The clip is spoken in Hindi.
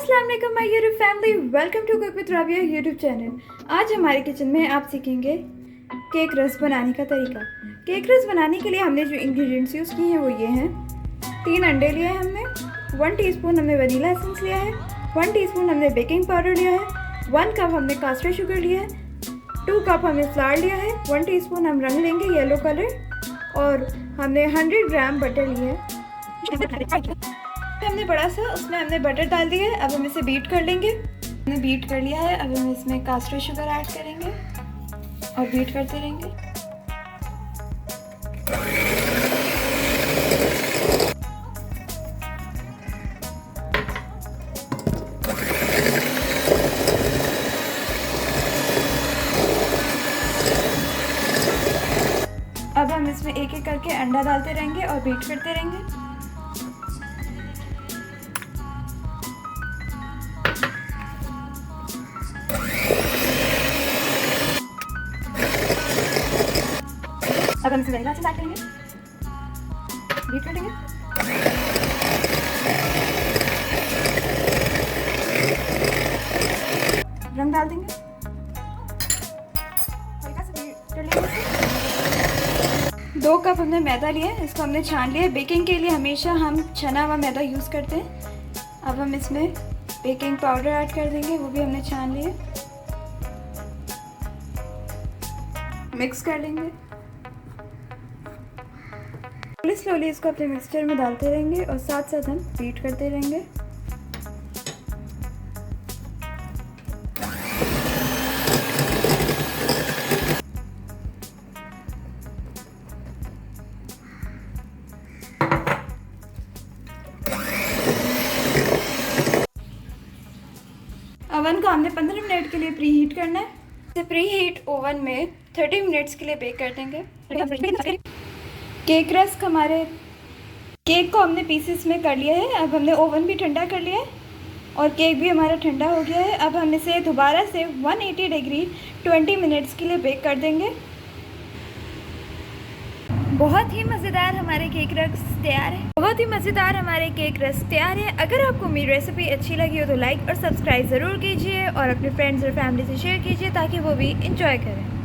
अस्सलाम वालेकुम my YouTube family, welcome to cook with Rabia YouTube channel. आज हमारे किचन में आप सीखेंगे केक रस बनाने का तरीका। केक रस बनाने के लिए हमने जो इंग्रेडिएंट्स यूज़ किए हैं वो ये हैं। 3 अंडे लिए हैं हमने, 1 टीस्पून हमने वनीला एसेंस लिया है, 1 टीस्पून हमने बेकिंग पाउडर लिया है, 1 कप हमने कास्टर शुगर लिया है, 2 कप हमने फ्लावर लिया है, 1 टीस्पून हम रंग लेंगे येलो कलर, और हमने 100 ग्राम बटर लिया है। हमने बड़ा सा उसमें हमने बटर डाल दिया है। अब हम इसे बीट कर लेंगे। हमने बीट कर लिया है। अब हम इसमें कास्टर शुगर ऐड करेंगे और बीट करते रहेंगे। अब हम इसमें एक एक करके अंडा डालते रहेंगे और बीट करते रहेंगे। अब हम इसे वनीला एसेंस ऐड करेंगे, बीट कर लेंगे। रंग डाल देंगे, हल्का सा बीट कर लेंगे। 2 कप हमने मैदा लिया है, इसको हमने छान लिया है। बेकिंग के लिए हमेशा हम छना हुआ मैदा यूज़ करते हैं। अब हम इसमें बेकिंग पाउडर ऐड कर देंगे, वो भी हमने छान लिया। मिक्स कर लेंगे। स्लोली इसको अपने मिक्सचर में डालते रहेंगे और साथ साथ हम बीट करते रहेंगे। ओवन को हमने 15 मिनट के लिए प्री हीट करना है। प्री हीट ओवन में 30 मिनट्स के लिए बेक कर देंगे। केक रस्क हमारे केक को हमने पीसेस में कर लिया है। अब हमने ओवन भी ठंडा कर लिया है और केक भी हमारा ठंडा हो गया है। अब हम इसे दोबारा से 180 डिग्री 20 मिनट्स के लिए बेक कर देंगे। बहुत ही मज़ेदार हमारे केक रस्क तैयार है। अगर आपको मेरी रेसिपी अच्छी लगी हो तो लाइक और सब्सक्राइब ज़रूर कीजिए और अपने फ्रेंड्स और फैमिली से शेयर कीजिए ताकि वो भी इंजॉय करें।